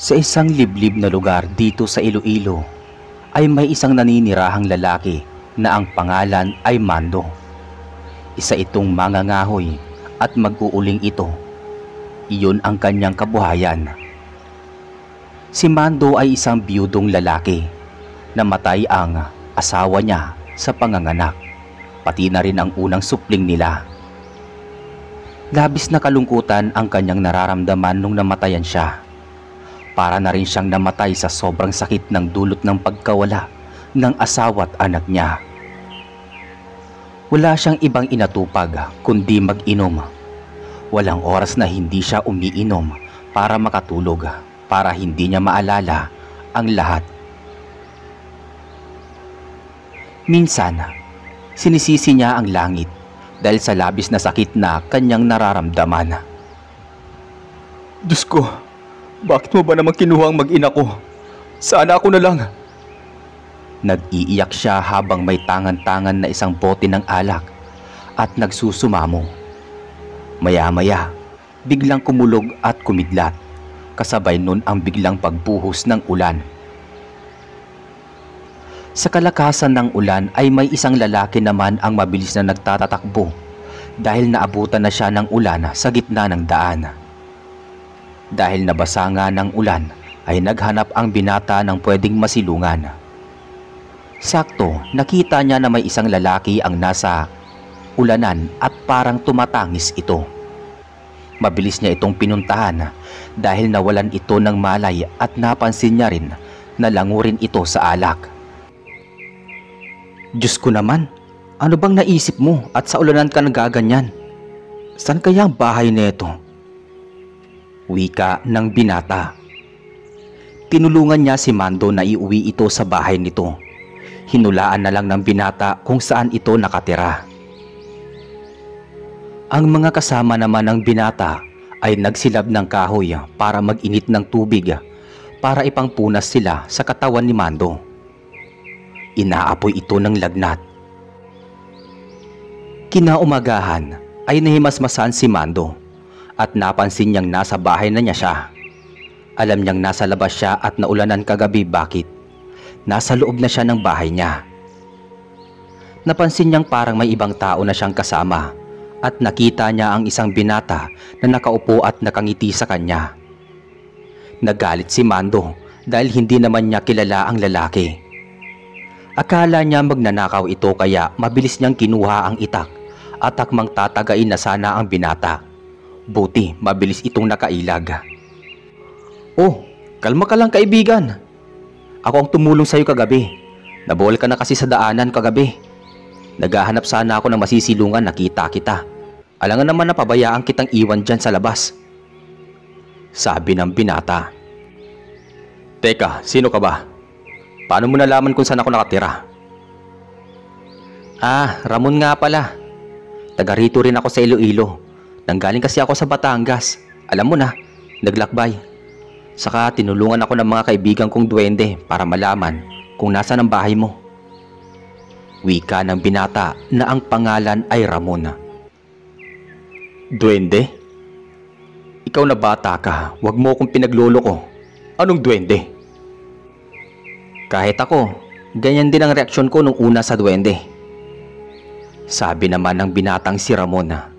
Sa isang liblib na lugar dito sa Iloilo ay may isang naninirahang lalaki na ang pangalan ay Mando. Isa itong mangangahoy at mag-uuling ito. Iyon ang kanyang kabuhayan. Si Mando ay isang biyudong lalaki. Namatay ang asawa niya sa panganganak, pati na rin ang unang supling nila. Labis na kalungkutan ang kanyang nararamdaman nung namatayan siya. Para na rin siyang namatay sa sobrang sakit ng dulot ng pagkawala ng asawa at anak niya. Wala siyang ibang inatupag kundi mag-inom. Walang oras na hindi siya umiinom para makatulog, para hindi niya maalala ang lahat. Minsan, sinisisi niya ang langit dahil sa labis na sakit na kanyang nararamdaman. Diyos ko, bakit mo ba naman kinuha ang mag-ina ko? Sana ako na lang. Nag-iiyak siya habang may tangan-tangan na isang bote ng alak at nagsusumamo. Maya-maya, biglang kumulog at kumidlat. Kasabay nun ang biglang pagbuhos ng ulan. Sa kalakasan ng ulan ay may isang lalaki naman ang mabilis na nagtatatakbo dahil naabutan na siya ng ulan sa gitna ng daan. Dahil nabasa nga ng ulan ay naghanap ang binata ng pwedeng masilungan. Sakto, nakita niya na may isang lalaki ang nasa ulanan at parang tumatangis ito. Mabilis niya itong pinuntahan dahil nawalan ito ng malay at napansin niya rin na langurin ito sa alak. Diyos ko naman, ano bang naisip mo at sa ulanan ka nagaganyan? Saan kaya ang bahay nito? Wika ng binata. Tinulungan niya si Mando na iuwi ito sa bahay nito. Hinulaan na lang ng binata kung saan ito nakatira. Ang mga kasama naman ng binata ay nagsilab ng kahoy para mag-init ng tubig para ipangpunas sila sa katawan ni Mando. Inaapoy ito ng lagnat. Kinaumagahan ay nahimasmasan si Mando at napansin niyang nasa bahay na niya siya. Alam niyang nasa labas siya at naulanan kagabi. Bakit? Nasa loob na siya ng bahay niya. Napansin niyang parang may ibang tao na siyang kasama at nakita niya ang isang binata na nakaupo at nakangiti sa kanya. Nagalit si Mando dahil hindi naman niya kilala ang lalaki. Akala niya magnanakaw ito kaya mabilis niyang kinuha ang itak at akmang tatagain na sana ang binata. Buti mabilis itong nakailag. Oh, kalma ka lang kaibigan. Ako ang tumulong sa iyo kagabi. Nabuwal ka na kasi sa daanan kagabi. Naghahanap sana ako ng masisilungan, nakita kita. Alangan naman na pabayaan kitang iwan dyan sa labas. Sabi ng binata. Teka, sino ka ba? Paano mo nalaman kung saan ako nakatira? Ramon nga pala. Taga rito rin ako sa Iloilo. Nanggaling kasi ako sa Batangas. Alam mo na, naglakbay. Saka tinulungan ako ng mga kaibigan kong duwende para malaman kung nasaan ang bahay mo. Wika ng binata na ang pangalan ay Ramon. Duwende? Ikaw na bata ka, wag mo akong pinagloloko. Anong duwende? Kahit ako, ganyan din ang reaksyon ko nung una sa duwende. Sabi naman ng binatang si Ramon.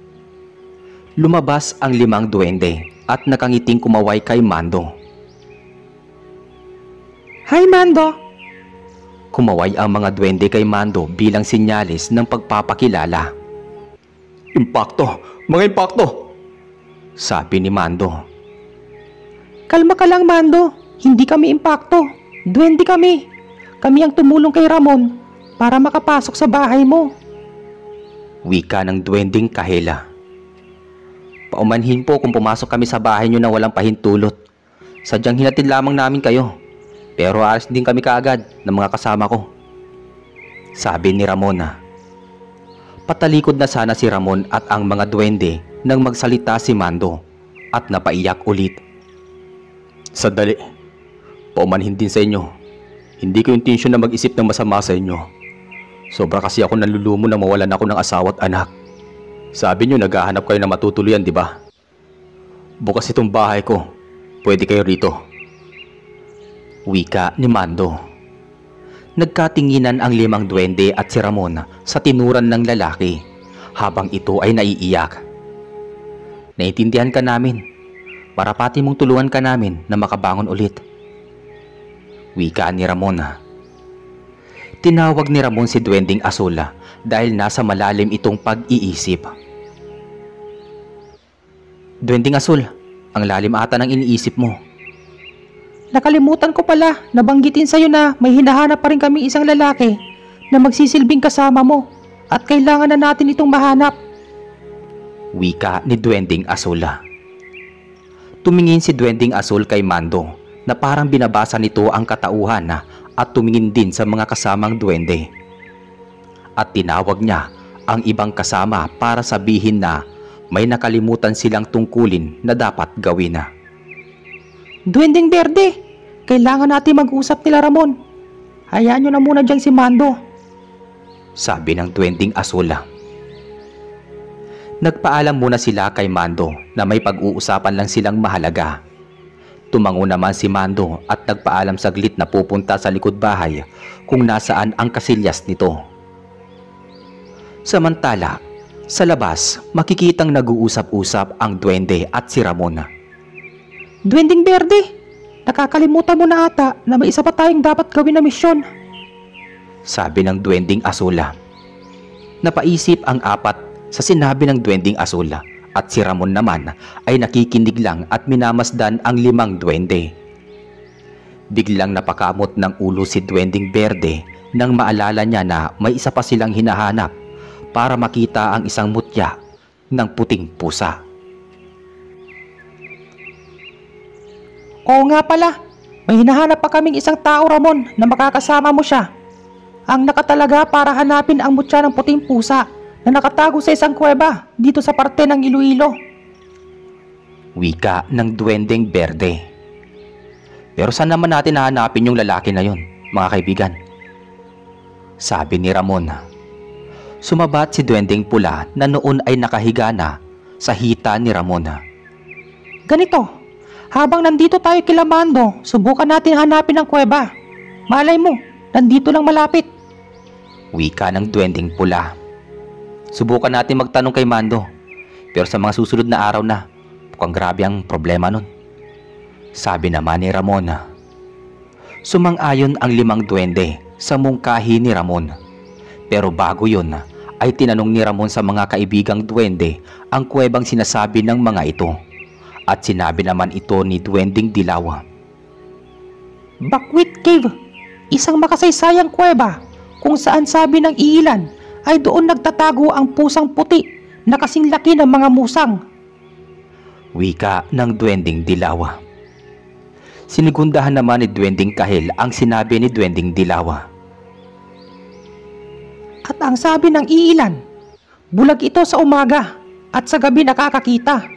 Lumabas ang 5 duwende at nakangiting kumaway kay Mando. Hi Mando! Kumaway ang mga duwende kay Mando bilang sinyalis ng pagpapakilala. Impakto! Mga impakto! Sabi ni Mando. Kalma ka lang Mando, hindi kami impakto. Duwende kami. Kami ang tumulong kay Ramon para makapasok sa bahay mo. Wika ng duwending kahela. Paumanhin po kung pumasok kami sa bahay niyo na walang pahintulot. Sadyang hinatid lamang namin kayo. Pero alis din kami kaagad ng mga kasama ko. Sabi ni Ramon. Patalikod na sana si Ramon at ang mga duwende nang magsalita si Mando at napaiyak ulit. Sandali. Paumanhin din sa inyo. Hindi ko intensyon na mag-isip ng masama sa inyo. Sobra kasi ako nalulumo na mawalan ako ng asawa at anak. Sabi niyo naghahanap kayo ng matutuluyan, di ba? Bukas itong bahay ko. Pwede kayo rito. Wika ni Mando. Nagkatinginan ang 5 duwende at si Ramon sa tinuran ng lalaki habang ito ay naiiyak. Naiintindihan ka namin. Marapati mong tulungan ka namin na makabangon ulit. Wika ni Ramon. Tinawag ni Ramon si Duwending Asul dahil nasa malalim itong pag-iisip. Duwending Asul, ang lalim ata ng iniisip mo. Nakalimutan ko pala nabanggitin sa'yo na may hinahanap pa rin kami isang lalaki na magsisilbing kasama mo at kailangan na natin itong mahanap. Wika ni Duwending Asul. Tumingin si Duwending Asul kay Mando na parang binabasa nito ang katauhan at tumingin din sa mga kasamang duwende. At tinawag niya ang ibang kasama para sabihin na may nakalimutan silang tungkulin na dapat gawin na. Duwending Berde, kailangan natin mag-usap nila Ramon. Hayaan nyo na muna dyan si Mando. Sabi ng Duwending Asul. Nagpaalam muna sila kay Mando na may pag-uusapan lang silang mahalaga. Tumango naman si Mando at nagpaalam saglit na pupunta sa likod bahay kung nasaan ang kasilyas nito. Samantala, sa labas makikitang nag-uusap-usap ang duwende at si Ramon. Duwending Berde, nakakalimutan mo na ata na may isa pa tayong dapat gawin na misyon. Sabi ng Duwending Asul. Napaisip ang 4 sa sinabi ng Duwending Asul at si Ramon naman ay nakikinig lang at minamasdan ang 5 duwende. Biglang napakamot ng ulo si Duwending Berde nang maalala niya na may isa pa silang hinahanap para makita ang isang mutya ng puting pusa. Oo nga pala, may hinahanap pa kaming isang tao Ramon na makakasama mo siya. Ang nakatalaga para hanapin ang mutya ng puting pusa na nakatago sa isang kuweba dito sa parte ng Iloilo. Wika ng Duwending Berde. Pero saan naman natin hahanapin yung lalaki na yon, mga kaibigan? Sabi ni Ramon. Sumabat si Duwending Pula na noon ay nakahiga na sa hita ni Ramon. Ganito, habang nandito tayo kila Mando, subukan natin hanapin ang kuweba. Malay mo, nandito lang malapit. Wika ng Duwending Pula. Subukan natin magtanong kay Mando, pero sa mga susunod na araw na, mukhang grabe ang problema nun. Sabi naman ni Ramon. Sumang-ayon ang 5 duwende sa mungkahi ni Ramon. Pero bago yun, ay tinanong ni Ramon sa mga kaibigang duwende ang kuwebang sinasabi ng mga ito. At sinabi naman ito ni Duwending Dilaw. Buckwheat Cave, isang makasaysayang kuweba kung saan sabi ng iilan ay doon nagtatago ang pusang puti na kasing laki ng mga musang. Wika ng Duwending Dilaw. Sinigundahan naman ni Duwending Kahil ang sinabi ni Duwending Dilaw. At ang sabi ng iilan, bulag ito sa umaga at sa gabi nakakakita.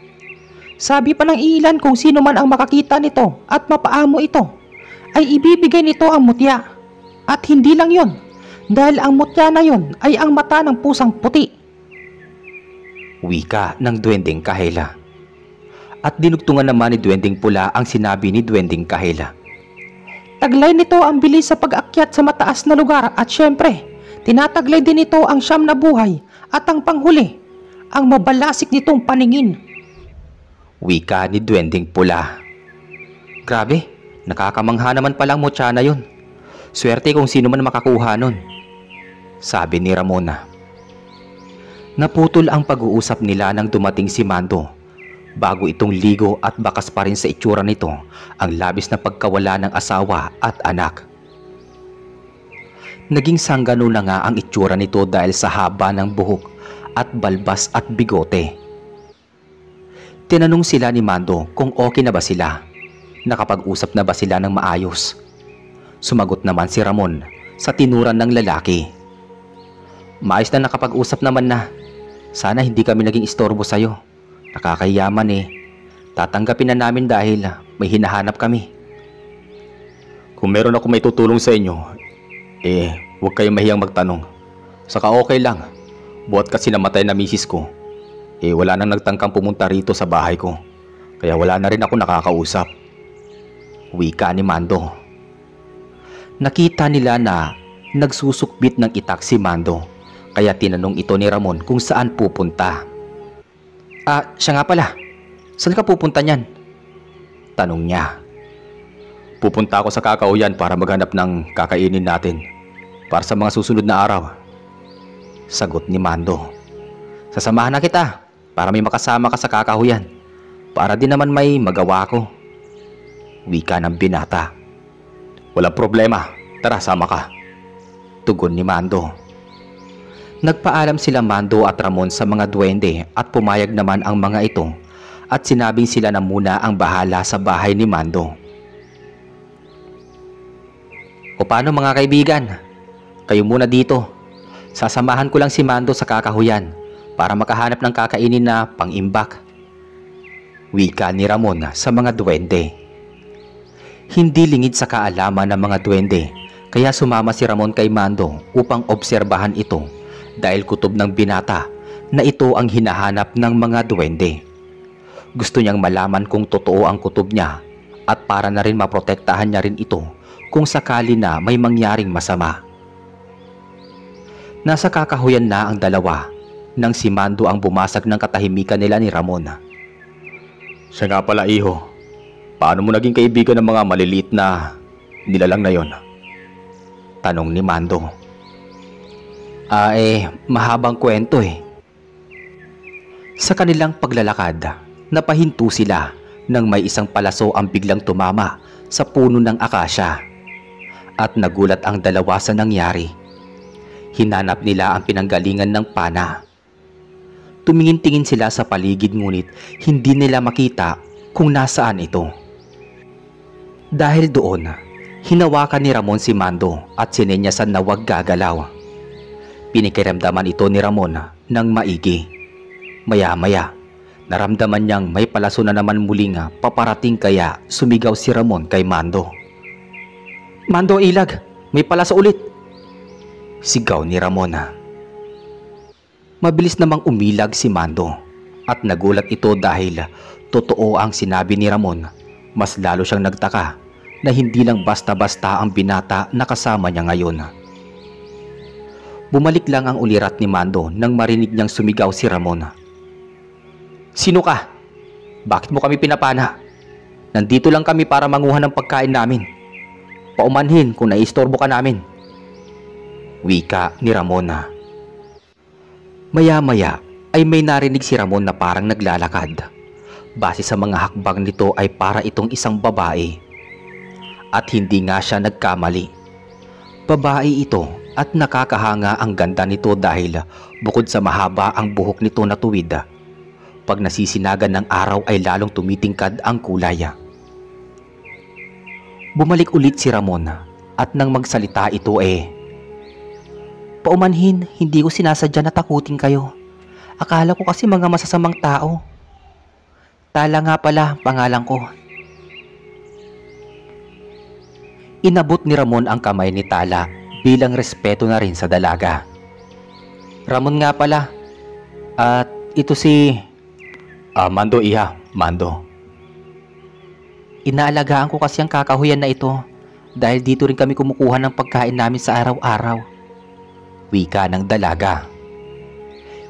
Sabi pa ng iilan kung sino man ang makakita nito at mapaamo ito, ay ibibigay nito ang mutya. At hindi lang yon, dahil ang mutya na yon ay ang mata ng pusang puti. Wika ng Duwending Kahela. At dinugtungan naman ni Duwending Pula ang sinabi ni Duwending Kahela. Taglay nito ang bilis sa pag-akyat sa mataas na lugar at syempre, tinataglay din nito ang 9 na buhay at ang panghuli, ang mabalasik nitong paningin. Wika ni Duwending Pula. Grabe, nakakamangha naman palang mutya na yun. Swerte kung sino man makakuha nun. Sabi ni Ramona. Naputol ang pag-uusap nila nang dumating si Mando. Bago itong ligo at bakas pa rin sa itsura nito ang labis na pagkawala ng asawa at anak. Naging sanggano na nga ang itsura nito dahil sa haba ng buhok at balbas at bigote. Tinanong sila ni Mando kung okay na ba sila. Nakapag-usap na ba sila ng maayos? Sumagot naman si Ramon sa tinuran ng lalaki. Maayos na nakapag-usap naman na. Sana hindi kami naging istorbo sa'yo. Nakakayaman eh. Tatanggapin na namin dahil may hinahanap kami. Kung meron ako may tutulong sa inyo, huwag kayong mahiyang magtanong. Saka okay lang. Buhat kasi namatay na misis ko. Wala nang nagtangkang pumunta rito sa bahay ko. Kaya wala na rin ako nakakausap. Wika ni Mando. Nakita nila na nagsusukbit ng itak si Mando, kaya tinanong ito ni Ramon kung saan pupunta. Siya nga pala. Saan ka pupunta niyan? Tanong niya. Pupunta ako sa kakahuyan para maghanap ng kakainin natin para sa mga susunod na araw. Sagot ni Mando. Sasamahan na kita para may makasama ka sa kakahuyan. Para din naman may magawa ko. Wika ng binata. Walang problema. Tara, sama ka. Tugon ni Mando. Nagpaalam sila Mando at Ramon sa mga duwende at pumayag naman ang mga ito at sinabing sila na muna ang bahala sa bahay ni Mando. O paano mga kaibigan? Kayo muna dito. Sasamahan ko lang si Mando sa kakahuyan para makahanap ng kakainin na pang-imbak. Wika ni Ramon sa mga duwende. Hindi lingid sa kaalaman ng mga duwende kaya sumama si Ramon kay Mando upang obserbahan ito dahil kutob ng binata na ito ang hinahanap ng mga duwende. Gusto niyang malaman kung totoo ang kutob niya at para na rin maprotektahan niya rin ito kung sakali na may mangyaring masama. Nasa kakahuyan na ang dalawa nang si Mando ang bumasag ng katahimikan nila ni Ramon. Siya nga pala, iho. Paano mo naging kaibigan ng mga maliliit na nilalang na yon? Tanong ni Mando. Mahabang kwento eh. Sa kanilang paglalakad, napahinto sila nang may isang palaso ang biglang tumama sa puno ng akasya. At nagulat ang dalawa sa nangyari. Hinanap nila ang pinanggalingan ng pana. Tumingin-tingin sila sa paligid ngunit hindi nila makita kung nasaan ito. Dahil doon, hinawakan ni Ramon si Mando at sinenyasan na huwag gagalaw. Pinikiramdaman ito ni Ramon ng maigi. Maya-maya, naramdaman niyang may palaso na naman muling paparating kaya sumigaw si Ramon kay Mando. Mando, ilag! May palaso ulit! Sigaw ni Ramon. Mabilis namang umilag si Mando at nagulat ito dahil totoo ang sinabi ni Ramon. Mas lalo siyang nagtaka na hindi lang basta-basta ang binata na kasama niya ngayon. Bumalik lang ang ulirat ni Mando nang marinig niyang sumigaw si Ramon. Sino ka? Bakit mo kami pinapana? Nandito lang kami para manguha ng pagkain namin. Paumanhin kung naistorbo ka namin. Wika ni Ramon. Maya-maya ay may narinig si Ramon na parang naglalakad. Base sa mga hakbang nito ay para itong isang babae. At hindi nga siya nagkamali. Babae ito at nakakahanga ang ganda nito dahil bukod sa mahaba ang buhok nito na tuwid, pag nasisinagan ng araw ay lalong tumitingkad ang kulay. Bumalik ulit si Ramon at nang magsalita ito paumanhin, hindi ko sinasadya na takutin kayo. Akala ko kasi mga masasamang tao. Tala nga pala pangalan ko. Inabot ni Ramon ang kamay ni Tala bilang respeto na rin sa dalaga. Ramon nga pala. At ito si... Mando, iha. Mando. Inaalagaan ko kasi ang kakahuyan na ito dahil dito rin kami kumukuha ng pagkain namin sa araw-araw. Wika ng dalaga.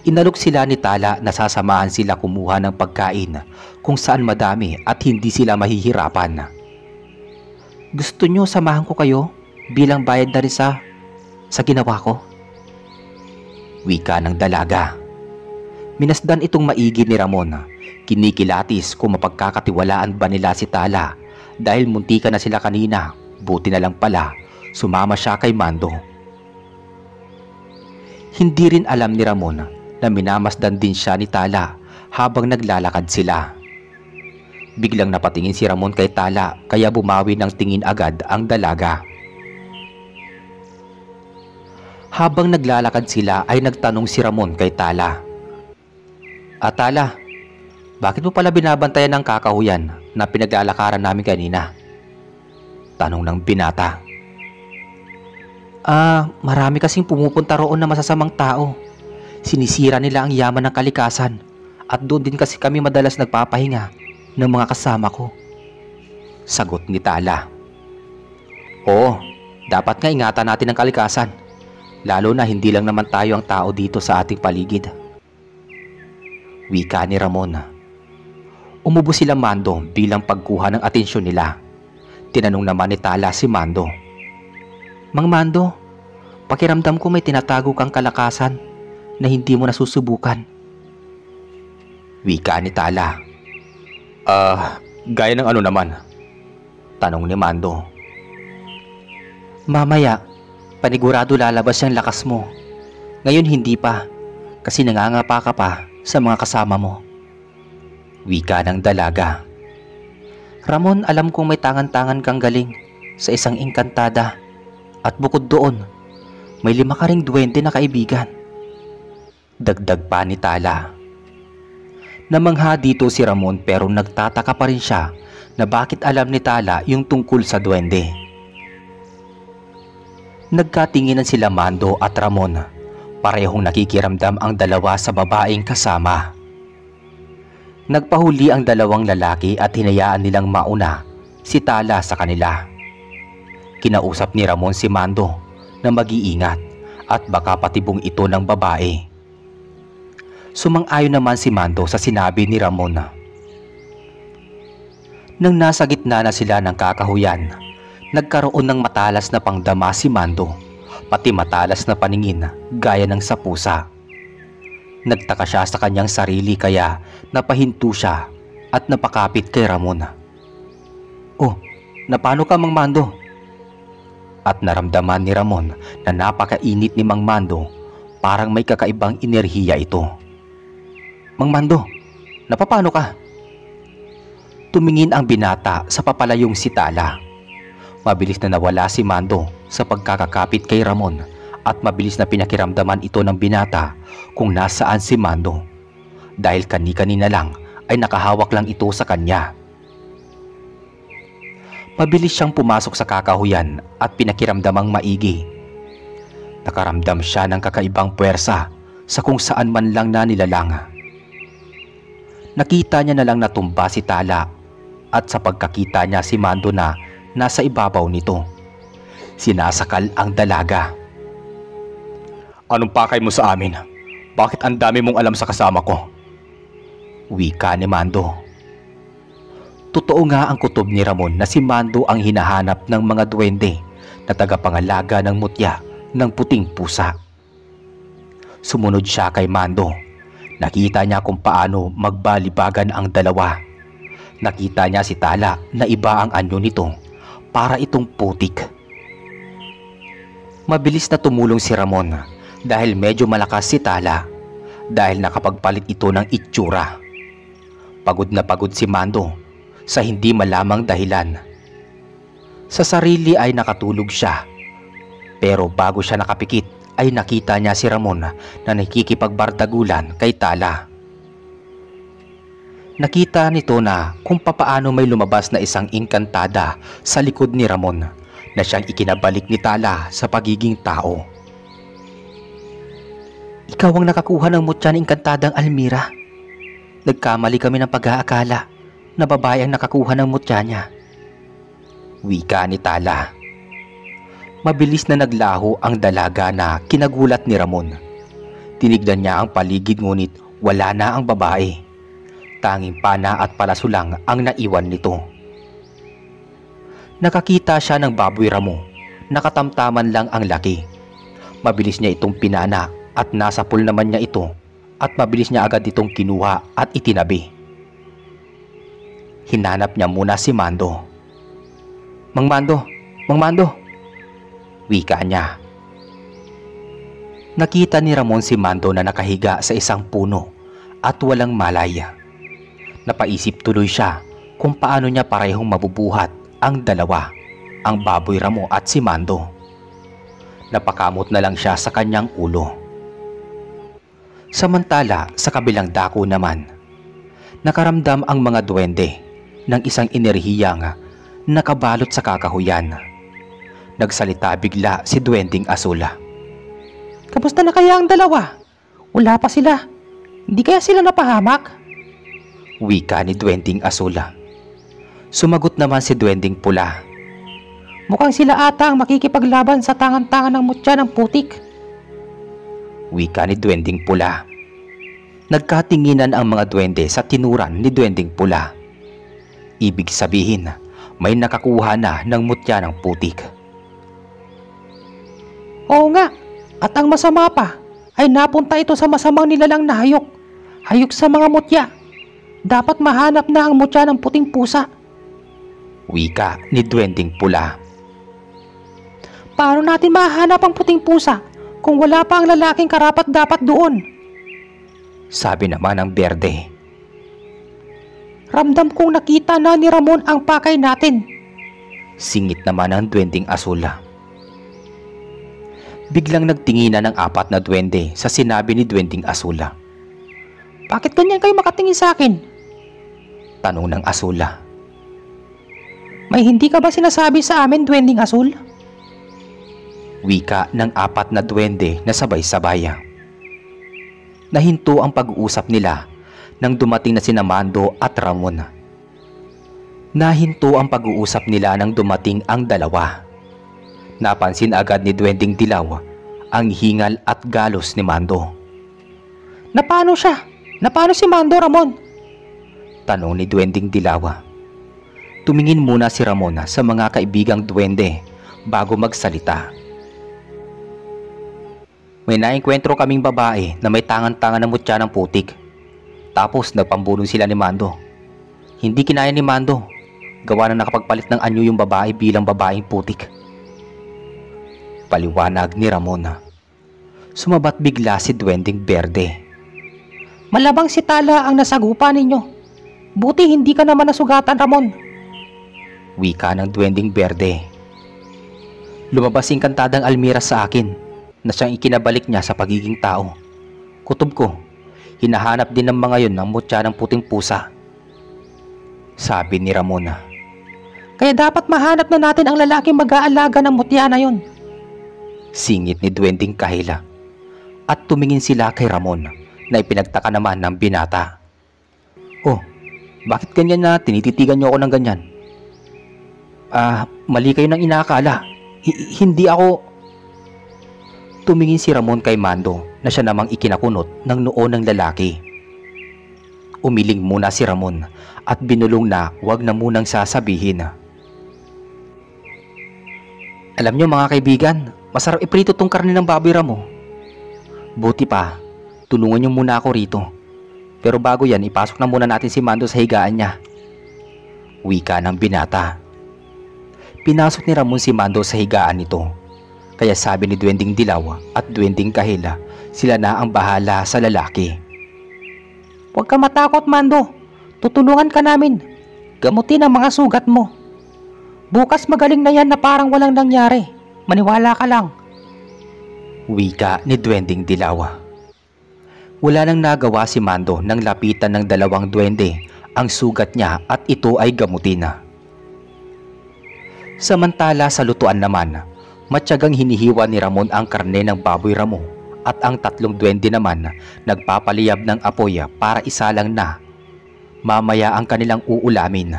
Inalok sila ni Tala na sasamahan sila kumuha ng pagkain kung saan madami at hindi sila mahihirapan. Gusto nyo samahan ko kayo bilang bayad na rin sa ginawa ko? Wika ng dalaga. Minasdan itong maigi ni Ramon. Kinikilatis kung mapagkakatiwalaan ba nila si Tala dahil muntika na sila kanina. Buti na lang pala sumama siya kay Mando. Hindi rin alam ni Ramon na minamasdan din siya ni Tala habang naglalakad sila. Biglang napatingin si Ramon kay Tala kaya bumawi ng tingin agad ang dalaga. Habang naglalakad sila ay nagtanong si Ramon kay Tala. Tala, bakit mo pala binabantayan ng kakahuyan na pinaglalakaran namin kanina? Tanong ng binata. Marami kasing pumupunta roon na masasamang tao. Sinisira nila ang yaman ng kalikasan at doon din kasi kami madalas nagpapahinga ng mga kasama ko. Sagot ni Tala. Oo, Dapat nga ingatan natin ang kalikasan, lalo na hindi lang naman tayo ang tao dito sa ating paligid. Wika ni Ramon. Umubo sila Mando bilang pagkuha ng atensyon nila. Tinanong naman ni Tala si Mando. Mang Mando, pakiramdam ko may tinatago kang kalakasan na hindi mo nasusubukan. Wika ni Tala. Gaya ng ano naman? Tanong ni Mando. Mamaya, panigurado lalabas yung lakas mo. Ngayon hindi pa, kasi nangangapa ka pa sa mga kasama mo. Wika ng dalaga. Ramon, alam kong may tangan-tangan kang galing sa isang engkantada. At bukod doon, may 5 ka ring duwende na kaibigan. Dagdag pa ni Tala. Namangha dito si Ramon pero nagtataka pa rin siya na bakit alam ni Tala yung tungkol sa duwende. Nagkatinginan sila Mando at Ramon. Parehong nakikiramdam ang dalawa sa babaeng kasama. Nagpahuli ang dalawang lalaki at hinayaan nilang mauna si Tala sa kanila. Kinausap ni Ramon si Mando na mag-iingat at baka patibong ito ng babae. Sumang-ayon naman si Mando sa sinabi ni Ramon. Nang nasa gitna na sila ng kakahuyan, nagkaroon ng matalas na pangdama si Mando, pati matalas na paningin gaya ng sa pusa. Nagtaka siya sa kanyang sarili kaya napahinto siya at napakapit kay Ramon. Oh, napano ka Mang Mando? At naramdaman ni Ramon na napakainit ni Mang Mando, parang may kakaibang enerhiya ito. Mang Mando, napapano ka? Tumingin ang binata sa papalayong si Tala. Mabilis na nawala si Mando sa pagkakakapit kay Ramon at mabilis na pinakiramdaman ito ng binata kung nasaan si Mando. Dahil kani-kanina lang ay nakahawak lang ito sa kanya. Mabilis siyang pumasok sa kakahuyan at pinakiramdamang maigi. Nakaramdam siya ng kakaibang puwersa sa kung saan man lang na nilalang. Nakita niya na lang natumba si Tala at sa pagkakita niya si Mando na nasa ibabaw nito. Sinasakal ang dalaga. Anong pakay mo sa amin? Bakit ang dami mong alam sa kasama ko? Wika ni Mando. Totoo nga ang kutob ni Ramon na si Mando ang hinahanap ng mga duwende na tagapangalaga ng mutya ng puting pusa. Sumunod siya kay Mando. Nakita niya kung paano magbalibagan ang dalawa. Nakita niya si Tala na iba ang anyo nito, para itong putik. Mabilis na tumulong si Ramon dahil medyo malakas si Tala dahil nakapagpalit ito ng itsura. Pagod na pagod si Mando sa hindi malamang dahilan. Sa sarili ay nakatulog siya, pero bago siya nakapikit ay nakita niya si Ramon na nakikipagbardagulan kay Tala. Nakita nito na kung papaano may lumabas na isang engkantada sa likod ni Ramon na siyang ikinabalik ni Tala sa pagiging tao. Ikaw ang nakakuha ng mutya ng engkantadang Almira. Nagkamali kami ng pag-aakala na babae ang nakakuha ng mutya niya. Wika ni Tala. Mabilis na naglaho ang dalaga na kinagulat ni Ramon. Tinignan niya ang paligid ngunit wala na ang babae. Tanging pana at palaso lang ang naiwan nito. Nakakita siya ng baboy ramo. Nakatamtaman lang ang laki. Mabilis niya itong pinana at nasa pool naman niya ito at mabilis niya agad itong kinuha at itinabi. Hinanap niya muna si Mando. Mang Mando! Mang Mando! Wika niya. Nakita ni Ramon si Mando na nakahiga sa isang puno at walang malay. Napaisip tuloy siya kung paano niya parehong mabubuhat ang dalawa, ang baboy ramo at si Mando. Napakamot na lang siya sa kanyang ulo. Samantala sa kabilang dako naman, nakaramdam ang mga duwende ng isang enerhiyang nakabalot sa kakahuyan. Nagsalita bigla si Duwending Asul. Kamusta na kaya ang dalawa? Wala pa sila. Hindi kaya sila napahamak? Wika ni Duwending Asul. Sumagot naman si Duwending Pula. Mukhang sila ata ang makikipaglaban sa tangan-tangan ng mutya ng putik. Wika ni Duwending Pula. Nagkatinginan ang mga duwende sa tinuran ni Duwending Pula. Ibig sabihin, may nakakuha na ng mutya ng putik. Oo nga, at ang masama pa ay napunta ito sa masamang nilalang na hayok. Hayok sa mga mutya. Dapat mahanap na ang mutya ng puting pusa. Wika ni Duwending Pula. Paano natin mahanap ang puting pusa kung wala pa ang lalaking karapat-dapat doon? Sabi naman ng Berde. Ramdam kong nakita na ni Ramon ang pakay natin. Singit naman ng Duwending Asula. Biglang nagtinginan ng 4 na duwende sa sinabi ni Duwending Asula. Bakit ganyan kayo makatingin sa akin? Tanong ng Asula. May hindi ka ba sinasabi sa amin, Duwending Asul? Wika ng 4 na duwende na sabay-sabaya. Nahinto ang pag-uusap nila nang dumating na sina Mando at Ramon. Nahinto ang pag-uusap nila nang dumating ang dalawa. Napansin agad ni Duwending Dilaw ang hingal at galos ni Mando. Napano siya? Napano si Mando, Ramon? Tanong ni Duwending Dilaw. Tumingin muna si Ramon sa mga kaibigang duwende bago magsalita. May naengkwentro kaming babae na may tangan-tangan ng mutya ng putik. Tapos nagpambulong sila ni Mando. Hindi kinaya ni Mando. Gawa na nakapagpalit ng anyo yung babae bilang babaeng putik. Paliwanag ni Ramon. Sumabat bigla si Duwending Berde. Malabang si Tala ang nasagupa ninyo. Buti hindi ka naman nasugatan, Ramon. Wika ng Duwending Berde. Lumabas yung kantadang Almira sa akin na siyang ikinabalik niya sa pagiging tao. Kutob ko, hinahanap din ng mga yon ng mutya ng puting pusa. Sabi ni Ramon. Kaya dapat mahanap na natin ang lalaking mag-aalaga ng mutya na yon. Singit ni Duwending Kahila. At tumingin sila kay Ramon na ipinagtaka naman ng binata. Oh, bakit ganyan na tinititigan niyo ako ng ganyan? Mali kayo ng inaakala. Hindi ako... Tumingin si Ramon kay Mando na siya namang ikinakunot ng noo ng lalaki. Umiling muna si Ramon at binulong na wag na munang sasabihin. Alam niyo mga kaibigan, masarap iprito tong karne ng baboy, Ramo. Buti pa, tulungan niyo muna ako rito. Pero bago yan, ipasok na muna natin si Mando sa higaan niya. Wika ng binata. Pinasok ni Ramon si Mando sa higaan nito. Kaya sabi ni Duwending Dilaw at Duwending Kahila, sila na ang bahala sa lalaki. Huwag ka matakot, Mando. Tutulungan ka namin. Gamutin ang mga sugat mo. Bukas magaling na yan na parang walang nangyari. Maniwala ka lang. Wika ni Duwending Dilaw. Wala nang nagawa si Mando nang lapitan ng 2 duwende ang sugat niya at ito ay gamutin na. Samantala sa lutuan naman, matyagang hinihiwa ni Ramon ang karne ng baboy Ramo at ang 3 duwende naman nagpapaliyab ng apoy para isalang na. Mamaya ang kanilang uulamin.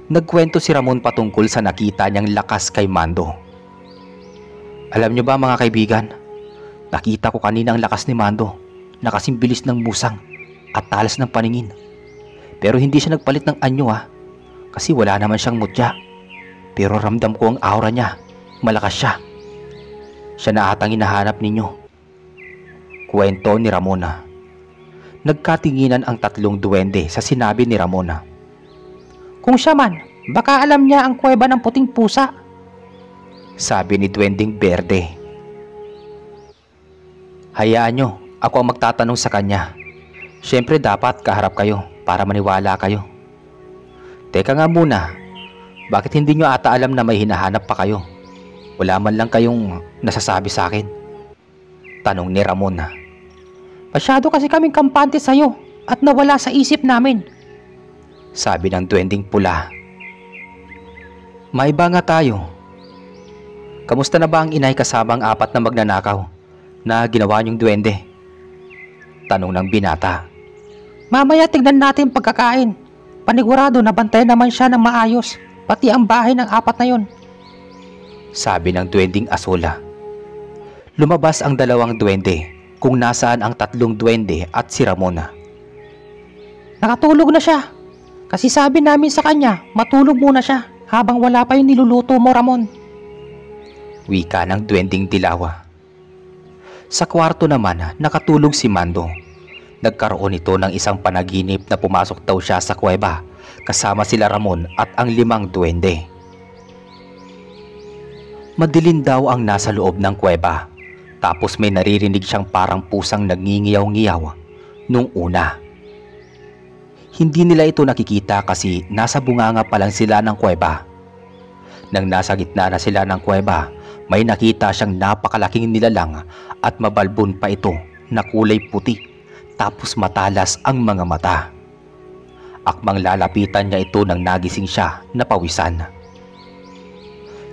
Nagkwento si Ramon patungkol sa nakita niyang lakas kay Mando. Alam niyo ba mga kaibigan, nakita ko kanina ang lakas ni Mando na kasing bilis ng musang at talas ng paningin. Pero hindi siya nagpalit ng anyo kasi wala naman siyang mutya. Pero ramdam ko ang aura niya. Malakas siya. Siya na atang hinahanap ninyo. Kwento ni Ramona. Nagkatinginan ang 3 duwende sa sinabi ni Ramona. Kung siya man, baka alam niya ang kuweba ng puting pusa. Sabi ni Duwending Berde. Hayaan nyo, ako ang magtatanong sa kanya. Siyempre dapat kaharap kayo para maniwala kayo. Teka nga muna, bakit hindi nyo ata alam na may hinahanap pa kayo? Wala man lang kayong nasasabi sa akin? Tanong ni Ramon. Masyado kasi kaming kampante sa'yo at nawala sa isip namin. Sabi ng Duwending Pula. Maiba nga tayo. Kamusta na ba ang inay kasama ang 4 na magnanakaw na ginawa niyong duwende? Tanong ng binata. Mamaya tignan natin pagkakain. Panigurado na bantayan naman siya ng maayos pati ang bahay ng apat na yon. Sabi ng duwending asula. Lumabas ang dalawang duwende kung nasaan ang tatlong duwende at si Ramon. Nakatulog na siya. Kasi sabi namin sa kanya, matulog muna siya habang wala pa yung niluluto mo, Ramon. Wika ng duwending dilawa. Sa kwarto naman, nakatulog si Mando. Nagkaroon ito ng isang panaginip na pumasok daw siya sa kuweba kasama sila Ramon at ang 5 duwende. Madilim daw ang nasa loob ng kuweba, tapos may naririnig siyang parang pusang nagngingiyaw-ngiyaw nung una. Hindi nila ito nakikita kasi nasa bunganga pa lang sila ng kuweba. Nang nasa gitna na sila ng kuweba, may nakita siyang napakalaking nilalang at mabalbon pa ito na kulay puti, tapos matalas ang mga mata. Akmang lalapitan niya ito nang nagising siya na pawisan.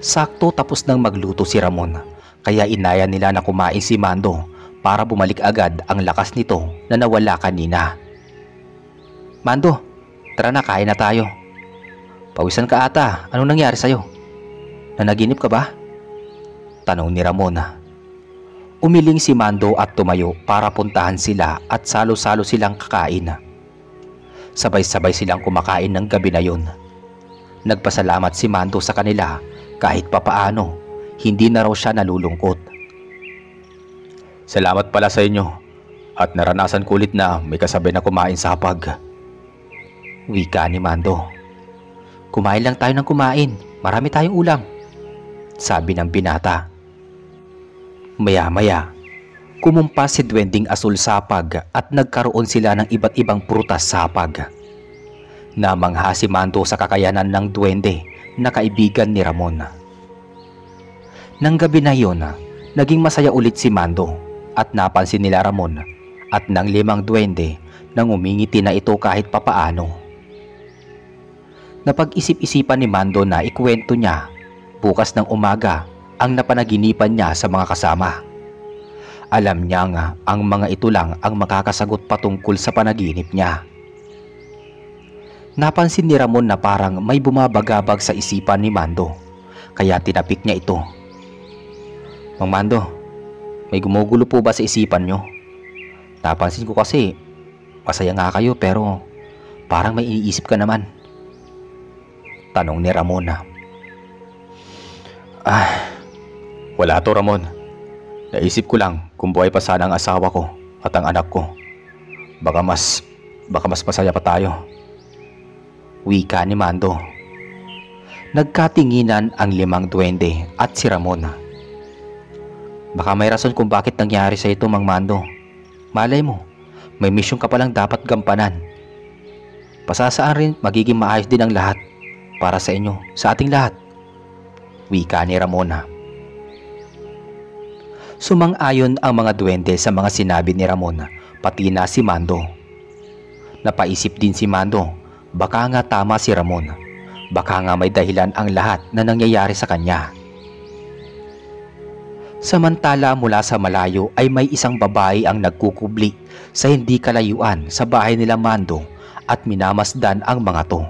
Sakto tapos nang magluto si Ramon, kaya inaya nila na kumain si Mando para bumalik agad ang lakas nito na nawala kanina. Mando, tara na, kain na tayo. Pawisan ka ata, anong nangyari sa'yo? Nanaginip ka ba? Tanong ni Ramon. Umiling si Mando at tumayo para puntahan sila at salo-salo silang kakain. Sabay-sabay silang kumakain ng gabi na yun. Nagpasalamat si Mando sa kanila kahit papaano, hindi na raw siya nalulungkot. Salamat pala sa inyo at naranasan ko ulit na may kasabay na kumain sa hapag. Wika ni Mando. Kumain lang tayo ng kumain, marami tayong ulam, sabi ng binata. Maya-maya, kumumpas si duwending asul sa hapag at nagkaroon sila ng iba't ibang prutas sa hapag. Namangha si Mando sa kakayanan ng duwende na kaibigan ni Ramon. Nang gabi na yon, naging masaya ulit si Mando at napansin nila Ramon at ng 5 duwende nang umingiti na ito kahit papaano. Napag-isip-isipan ni Mando na ikwento niya bukas ng umaga ang napanaginipan niya sa mga kasama. Alam niya nga ang mga ito lang ang makakasagot patungkol sa panaginip niya. Napansin ni Ramon na parang may bumabagabag sa isipan ni Mando, kaya tinapik niya ito. Mang Mando, may gumugulo po ba sa isipan niyo? Napansin ko kasi masaya nga kayo pero parang may iniisip ka naman. Tanong ni Ramon. Wala to, Ramon. Naisip ko lang kung buhay pa sana ang asawa ko at ang anak ko. Baka mas masaya pa tayo. Wika ni Mando. Nagkatinginan ang 5 duwende at si Ramon. Baka may rason kung bakit nangyari sa ito, Mang Mando. Malay mo, may misyon ka palang dapat gampanan. Pasasaan rin magiging maayos din ang lahat para sa inyo, sa ating lahat. Wika ni Ramon. Sumang-ayon ang mga duwende sa mga sinabi ni Ramon, pati na si Mando. Napaisip din si Mando, baka nga tama si Ramon. Baka nga may dahilan ang lahat na nangyayari sa kanya. Samantala mula sa malayo ay may isang babae ang nagkukubli sa hindi kalayuan sa bahay nila Mando at minamasdan ang mga to.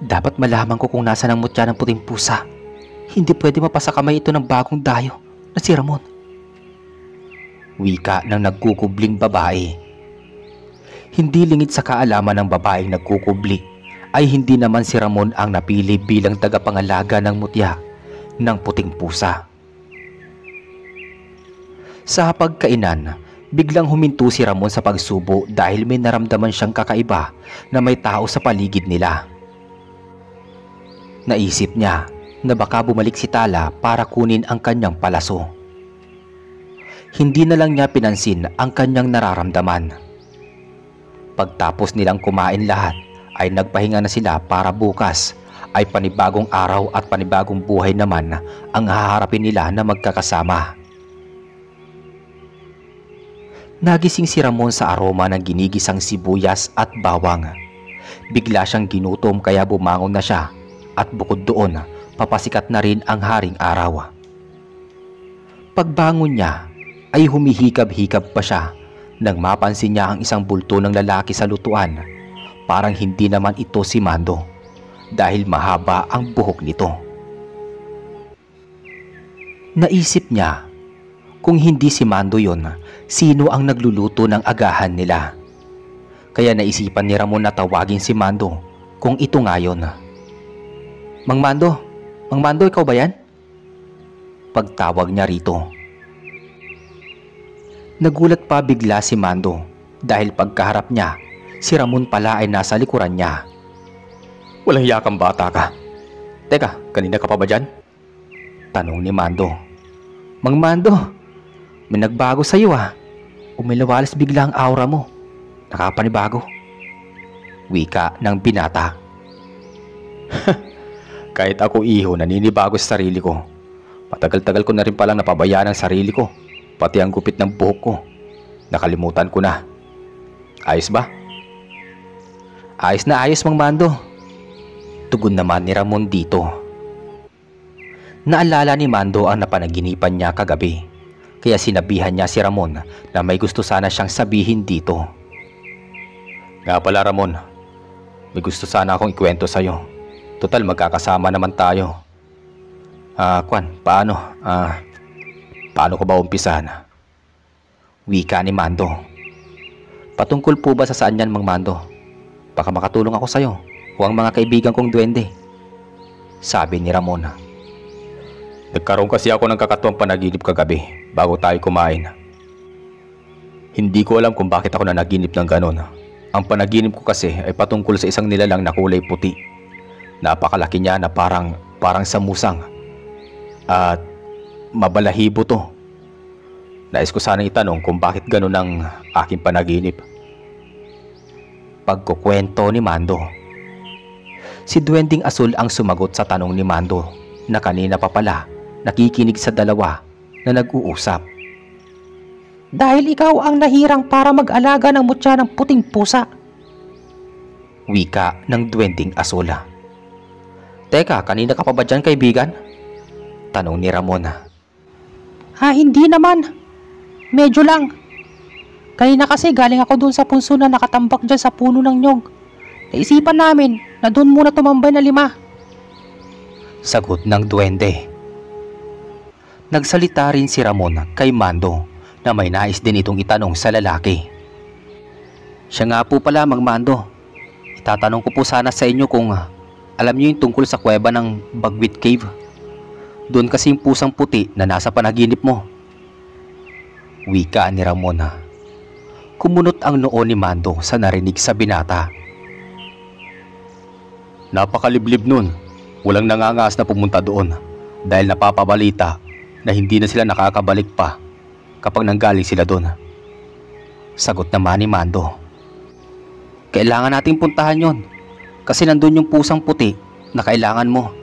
Dapat malaman ko kung nasa ng mutya ng puting pusa. Hindi pwede mapasa kamay ito ng bagong dayo na si Ramon. Wika ng nagkukubling babae. Hindi lingid sa kaalaman ng babaeng nagkukubli ay hindi naman si Ramon ang napili bilang tagapangalaga ng mutya ng puting pusa. Sa pagkainan, biglang huminto si Ramon sa pagsubo dahil may naramdaman siyang kakaiba na may tao sa paligid nila. Naisip niya na baka bumalik si Tala para kunin ang kanyang palaso. Hindi na lang niya pinansin ang kanyang nararamdaman. Pagtapos nilang kumain lahat ay nagpahinga na sila para bukas ay panibagong araw at panibagong buhay naman ang haharapin nila na magkakasama. Nagising si Ramon sa aroma ng ginigisang sibuyas at bawang. Bigla siyang ginutom kaya bumangon na siya at bukod doon papasikat na rin ang haring araw. Pagbangon niya ay humihikab-hikab pa siya nang mapansin niya ang isang bulto ng lalaki sa lutuan. Parang hindi naman ito si Mando. dahil mahaba ang buhok nito. Naisip niya, kung hindi si Mando yon, sino ang nagluluto ng agahan nila? Kaya naisipan ni Ramon na tawagin si Mando kung ito nga yun. Mang Mando, ikaw ba yan? Pagtawag niya rito. Nagulat pa bigla si Mando dahil pagkaharap niya, si Ramon pala ay nasa likuran niya. Walang yakang bata ka. Teka, kanina ka pa ba dyan? Tanong ni Mando. Mang Mando, may nagbago sa'yo ah. Umilawalas bigla ang aura mo. Nakapanibago. Wika ng binata. Kahit ako iho, naninibago sa sarili ko. Matagal-tagal ko na rin palang napabayaan ang sarili ko. Pati ang gupit ng buhok ko. Nakalimutan ko na. Ayos ba? Ayos na ayos, Mang Mando. Tugon naman ni Ramon dito. Naalala ni Mando ang napanaginipan niya kagabi. Kaya sinabihan niya si Ramon na may gusto sana siyang sabihin dito. Nga pala Ramon, may gusto sana akong ikwento sa'yo. Total magkakasama naman tayo. Paano ko ba umpisahan? Wika ni Mando. Patungkol po ba sa saan yan, Mang Mando? Baka makatulong ako sa'yo o ang mga kaibigan kong duwende. Sabi ni Ramon. Nagkaroon kasi ako ng kakatuwang panaginip kagabi bago tayo kumain. Hindi ko alam kung bakit ako nanaginip ng ganon. Ang panaginip ko kasi ay patungkol sa isang nilalang na kulay puti. Napakalaki niya na parang samusang. At mabalahibo to. Nais ko sana itanong kung bakit ganon ang aking panaginip. Pagkukwento ni Mando. Si Duwending Asul ang sumagot sa tanong ni Mando na kanina pa pala nakikinig sa dalawa na nag-uusap. Dahil ikaw ang nahirang para mag-alaga ng mutya ng puting pusa. Wika ng Duwending Asul. Teka, kanina ka pa ba dyan, kaibigan? Tanong ni Ramon. Hindi naman. Medyo lang. Kanina kasi galing ako dun sa punso na nakatambak dyan sa puno ng nyog. Naisipan namin na dun muna tumambay na 5. Sagot ng duwende. Nagsalita rin si Ramon kay Mando na may nais din itong itanong sa lalaki. Siya nga po pala, Mang Mando. Itatanong ko po sana sa inyo kung alam niyo yung tungkol sa kuweba ng Bagwit Cave. Doon kasi yung pusang puti na nasa panaginip mo. Wika ni Ramon. Kumunot ang noo ni Mando sa narinig sa binata. Napakaliblib nun. Walang nangangas na pumunta doon dahil napapabalita na hindi na sila nakakabalik pa kapag nanggaling sila doon. Sagot naman ni Mando. Kailangan nating puntahan yon kasi nandun yung pusang puti na kailangan mo.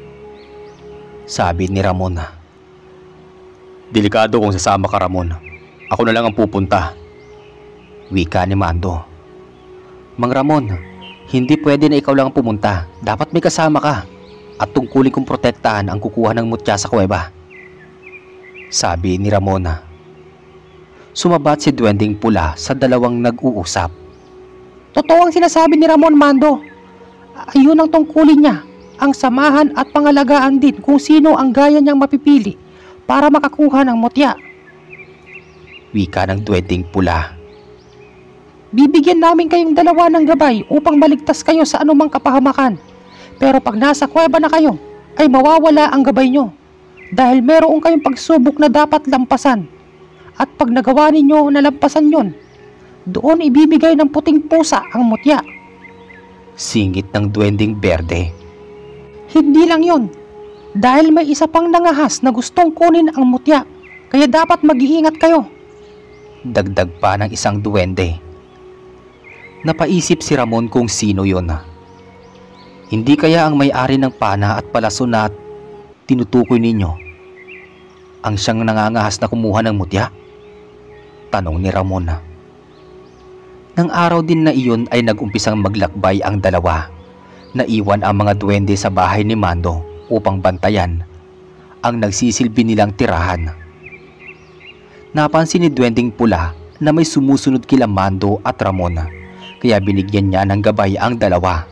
Sabi ni Ramon. Delikado kung sasama ka, Ramon. Ako na lang ang pupunta. Wika ni Mando. Mang Ramon, hindi pwede na ikaw lang ang pumunta. Dapat may kasama ka. At tungkulin kong protektahan ang kukuha ng mutya sa kuweba. Sabi ni Ramon. Sumabat si Duwending Pula sa dalawang nag-uusap. Totoo ang sinasabi ni Ramon, Mando. Ayun ang tungkulin niya. Ang samahan at pangalagaan din kung sino ang gaya niyang mapipili para makakuha ng mutya. Wika ng Duwending Pula. Bibigyan namin kayong dalawa ng gabay upang maligtas kayo sa anumang kapahamakan. Pero pag nasa kuweba na kayo, ay mawawala ang gabay nyo. Dahil meron kayong pagsubok na dapat lampasan. At pag nagawa ninyo na lampasan yon, doon ibibigay ng puting pusa ang mutya. Singit ng Duwending Berde. Hindi lang yon. Dahil may isa pang nangahas na gustong kunin ang mutya. Kaya dapat mag-iingat kayo. Dagdag pa ng isang duwende. Napaisip si Ramon kung sino yon. Hindi kaya ang may-ari ng pana at palaso na tinutukoy ninyo ang siyang nangangahas na kumuha ng mutya? Tanong ni Ramon. Nang araw din na iyon ay nag-umpisang maglakbay ang dalawa. Naiwan ang mga duwende sa bahay ni Mando upang bantayan ang nagsisilbi nilang tirahan. Napansin ni Duwending Pula na may sumusunod kila Mando at Ramon, kaya binigyan niya ng gabay ang dalawa.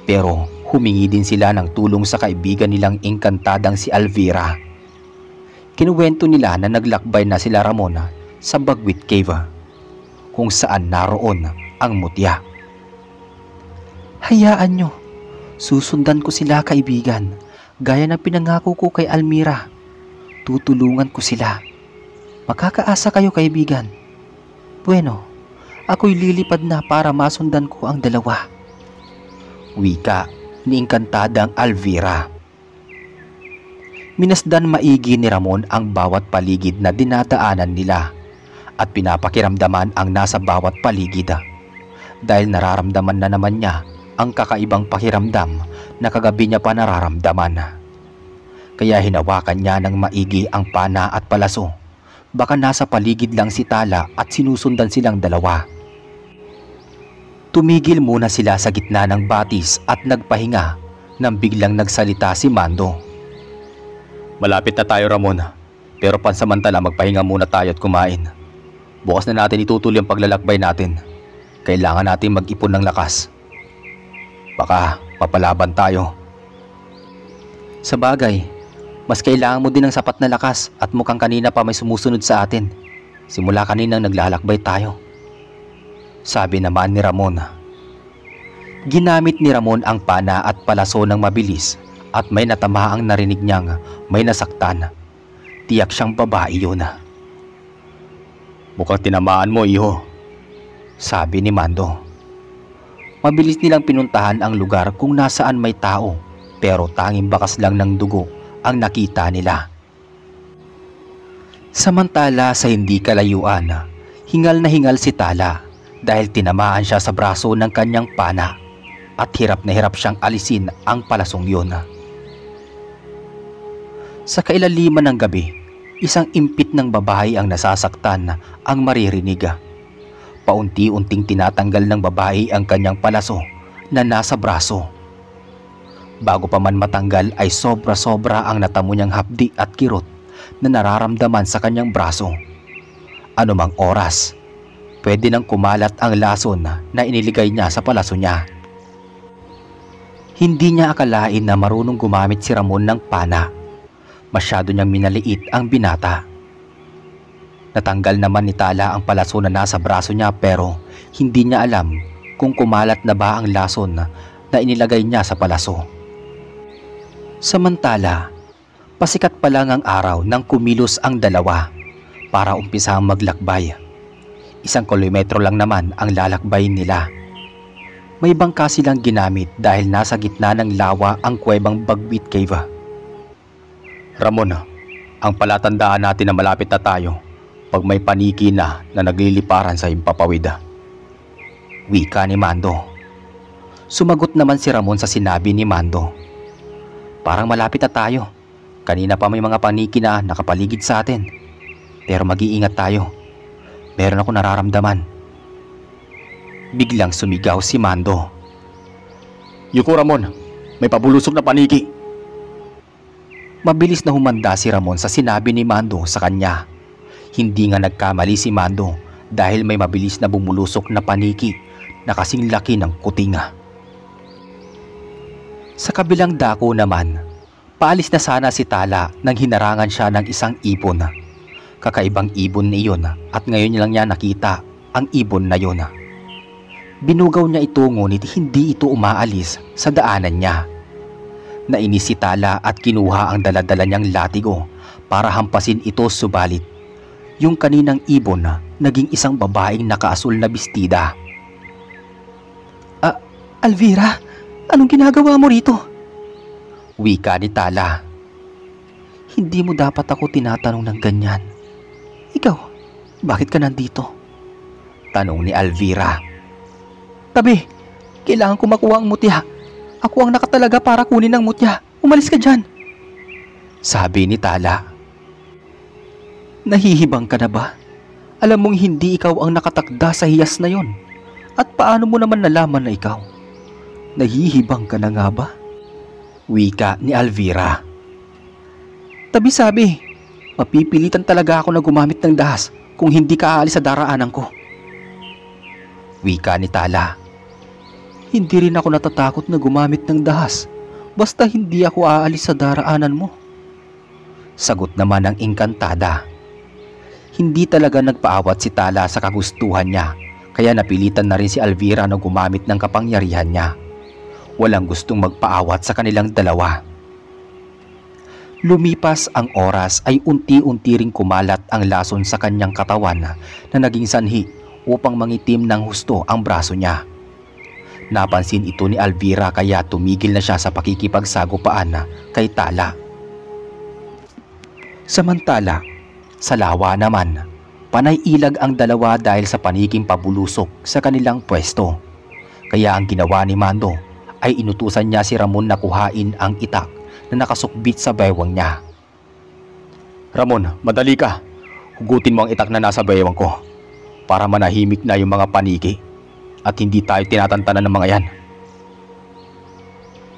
Pero Humingi din sila ng tulong sa kaibigan nilang engkantadang si Alvira. Kinuwento nila na naglakbay na sila Ramon sa Bagwit Cave, kung saan naroon ang mutya. Hayaan nyo, susundan ko sila kaibigan, gaya ng pinangako ko kay Almira. Tutulungan ko sila. Makakaasa kayo kaibigan. Bueno, ako'y lilipad na para masundan ko ang dalawa. Wika ni engkantadang Alvira. Minasdan maigi ni Ramon ang bawat paligid na dinadaanan nila at pinapakiramdaman ang nasa bawat paligid, dahil nararamdaman na naman niya ang kakaibang pakiramdam na kagabi niya pa nararamdaman. Kaya hinawakan niya ng maigi ang pana at palaso. Baka nasa paligid lang si Tala at sinusundan silang dalawa. Tumigil muna sila sa gitna ng batis at nagpahinga nang biglang nagsalita si Mando. Malapit na tayo Ramon, pero pansamantala magpahinga muna tayo at kumain. Bukas na natin itutuloy ang paglalakbay natin. Kailangan natin mag-ipon ng lakas. Baka papalaban tayo. Sa bagay, mas kailangan mo din ng sapat na lakas at mukhang kanina pa may sumusunod sa atin. Simula kaninang naglalakbay tayo. Sabi naman ni Ramon. Ginamit ni Ramon ang pana at palaso ng mabilis at may natamaang narinig niyang may nasaktan. Tiyak siyang babae yun. Mukhang tinamaan mo, iho. Sabi ni Mando. Mabilis nilang pinuntahan ang lugar kung nasaan may tao, pero tanging bakas lang ng dugo ang nakita nila. Samantala sa hindi kalayuan, hingal na hingal si Tala dahil tinamaan siya sa braso ng kanyang pana at hirap na hirap siyang alisin ang palasong yun. Sa kailaliman ng gabi, isang impit ng babae ang nasasaktan ang maririnig. Paunti-unting tinatanggal ng babae ang kanyang palaso na nasa braso. Bago pa man matanggal ay sobra-sobra ang natamo niyang hapdi at kirot na nararamdaman sa kanyang braso. Anumang oras, pwede nang kumalat ang lason na iniligay niya sa palaso niya. Hindi niya akalain na marunong gumamit si Ramon ng pana. Masyado niyang minaliit ang binata. Natanggal naman ni Tala ang palaso na nasa braso niya pero hindi niya alam kung kumalat na ba ang lason na inilagay niya sa palaso. Samantala, pasikat pa lang ang araw nang kumilos ang dalawa para umpisang maglakbay. 1 kilometro lang naman ang lalakbayin nila. May bangka silang ginamit dahil nasa gitna ng lawa ang kuwebang Bagwit Cave. Ramon, ang palatandaan natin na malapit na tayo pag may paniki na nagliliparan sa himpapawid. Wika ni Mando. Sumagot naman si Ramon sa sinabi ni Mando. Parang malapit na tayo. Kanina pa may mga paniki na nakapaligid sa atin. Pero mag-iingat tayo. Meron ako nararamdaman. Biglang sumigaw si Mando. Yuko Ramon, may pabulusok na paniki. Mabilis na humanda si Ramon sa sinabi ni Mando sa kanya. Hindi nga nagkamali si Mando dahil may mabilis na bumulusok na paniki na kasing laki ng kutinga. Sa kabilang dako naman, paalis na sana si Tala nang hinarangan siya ng isang ibon. Kakaibang ibon na iyon at ngayon lang niya nakita ang ibon na yun. Binugaw niya ito ngunit hindi ito umaalis sa daanan niya. Nainis si Tala at kinuha ang daladala niyang latigo para hampasin ito subalit yung kaninang ibon naging isang babaeng nakaasul na bestida. Alvira, anong ginagawa mo rito? Wika ni Tala. Hindi mo dapat ako tinatanong ng ganyan. Ikaw, bakit ka nandito? Tanong ni Alvira. Tabi, kailangan ko makuha ang mutya. Ako ang nakatalaga para kunin ang mutya. Umalis ka dyan. Sabi ni Tala. Nahihibang ka na ba? Alam mong hindi ikaw ang nakatakda sa hiyas na yon. At paano mo naman nalaman na ikaw? Nahihibang ka na nga ba? Wika ni Alvira. Tabi sabi, mapipilitan talaga ako na gumamit ng dahas kung hindi ka aalis sa daraanan ko. Wika ni Tala. Hindi rin ako natatakot na gumamit ng dahas. Basta hindi ako aalis sa daraanan mo. Sagot naman ng engkantada. Hindi talaga nagpaawat si Tala sa kagustuhan niya, kaya napilitan na rin si Alvira na gumamit ng kapangyarihan niya. Walang gustong magpaawat sa kanilang dalawa. Lumipas ang oras ay unti-unti ring kumalat ang lason sa kanyang katawan na naging sanhi upang mangitim ng husto ang braso niya. Napansin ito ni Alvira kaya tumigil na siya sa pakikipagsagupaan kay Tala. Samantala, sa lawa naman, panay ilag ang dalawa dahil sa paniking pabulusok sa kanilang pwesto. Kaya ang ginawa ni Mando ay inutusan niya si Ramon na kuhain ang itak na nakasukbit sa baywang niya. Ramon, madali ka. Hugutin mo ang itak na nasa baywang ko para manahimik na yung mga paniki at hindi tayo tinatantanan ng mga yan.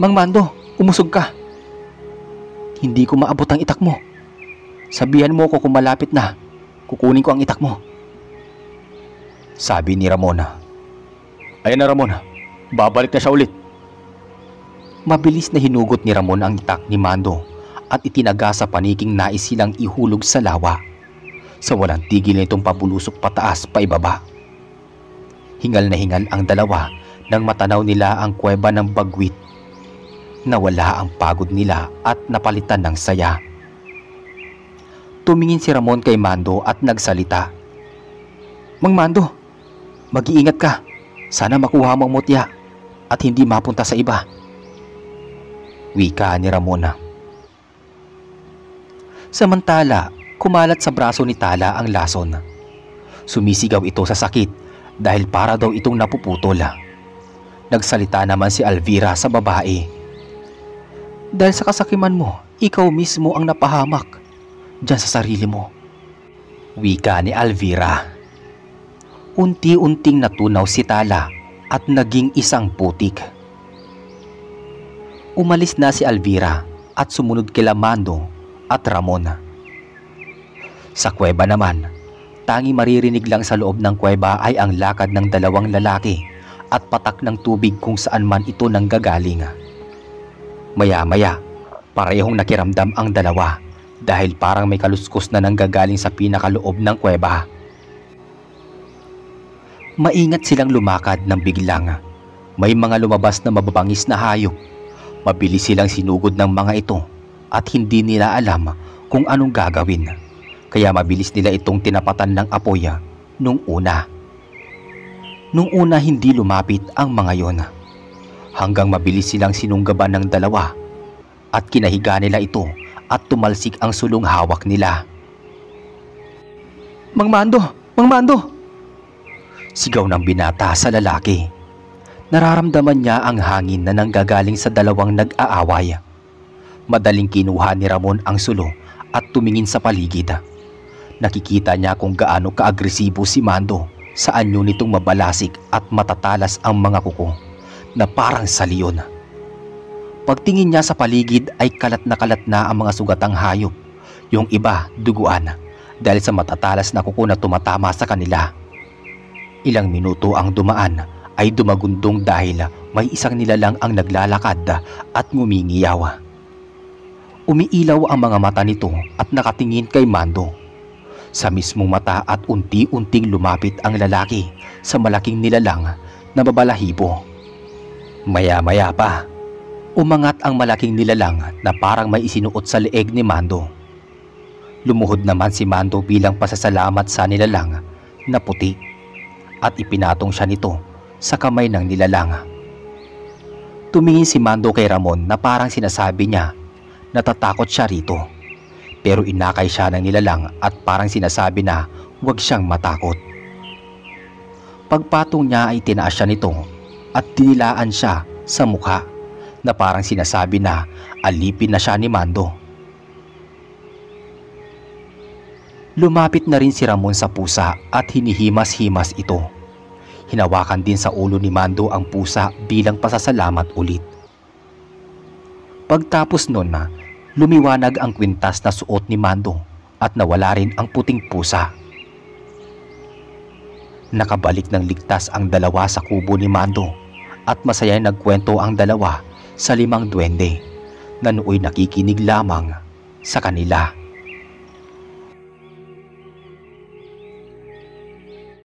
Mang Mando, umusog ka. Hindi ko maabot ang itak mo. Sabihan mo ko kung malapit na. Kukunin ko ang itak mo. Sabi ni Ramon. Ayan na Ramon, babalik na siya ulit. Mabilis na hinugot ni Ramon ang itak ni Mando at itinaga sa paniking nais silang ihulog sa lawa. Sa walang tigil na itong pabulusok pataas pa ibaba. Hingal na hingal ang dalawa nang matanaw nila ang kuweba ng Bagwit. Nawala ang pagod nila at napalitan ng saya. Tumingin si Ramon kay Mando at nagsalita. Mang Mando, mag-iingat ka. Sana makuha mo ang mutya at hindi mapunta sa iba. Wika ni Ramon. Samantala, kumalat sa braso ni Tala ang lason. Sumisigaw ito sa sakit dahil para daw itong napuputol. Nagsalita naman si Alvira sa babae. Dahil sa kasakiman mo, ikaw mismo ang napahamak diyan sa sarili mo. Wika ni Alvira. Unti-unting natunaw si Tala at naging isang putik. Umalis na si Alvira at sumunod kila Mando at Ramon. Sa kuweba naman, tangi maririnig lang sa loob ng kuweba ay ang lakad ng dalawang lalaki at patak ng tubig kung saan man ito nanggagaling. Maya-maya, parehong nakiramdam ang dalawa dahil parang may kaluskos na nanggagaling sa pinakaloob ng kuweba. Maingat silang lumakad ng biglang. May mga lumabas na mababangis na hayop. Mabilis silang sinugod ng mga ito at hindi nila alam kung anong gagawin. Kaya mabilis nila itong tinapatan ng apoy nung una. Nung una hindi lumapit ang mga yon. Hanggang mabilis silang sinunggaban ng dalawa at kinahiga nila ito at tumalsik ang sulong hawak nila. Mang Mando! Mang Mando! Sigaw ng binata sa lalaki. Nararamdaman niya ang hangin na nanggagaling sa dalawang nag-aaway. Madaling kinuha ni Ramon ang sulo at tumingin sa paligid. Nakikita niya kung gaano kaagresibo si Mando sa anyo nitong mabalasik at matatalas ang mga kuko na parang sa leon. Pagtingin niya sa paligid ay kalat na ang mga sugatang hayop. Yung iba duguan dahil sa matatalas na kuko na tumatama sa kanila. Ilang minuto ang dumaan ay dumagundong dahil may isang nilalang ang naglalakad at ngumingiyaw. Umiilaw ang mga mata nito at nakatingin kay Mando. Sa mismong mata at unti-unting lumapit ang lalaki sa malaking nilalang na babalahibo. Maya-maya pa, umangat ang malaking nilalang na parang may isinuot sa leeg ni Mando. Lumuhod naman si Mando bilang pasasalamat sa nilalang na puti at ipinatong siya nito sa kamay ng nilalang. Tumingin si Mando kay Ramon na parang sinasabi niya natatakot siya rito. Pero inakay siya ng nilalang at parang sinasabi na huwag siyang matakot. Pagpatong niya ay tinaas siya nito at dinilaan siya sa mukha na parang sinasabi na alipin na siya ni Mando. Lumapit na rin si Ramon sa pusa at hinihimas-himas ito. Hinawakan din sa ulo ni Mando ang pusa bilang pasasalamat ulit. Pagtapos nun lumiwanag ang kwintas na suot ni Mando at nawala rin ang puting pusa. Nakabalik ng ligtas ang dalawa sa kubo ni Mando at masaya nagkwento ang dalawa sa 5 duwende na nooy nakikinig lamang sa kanila.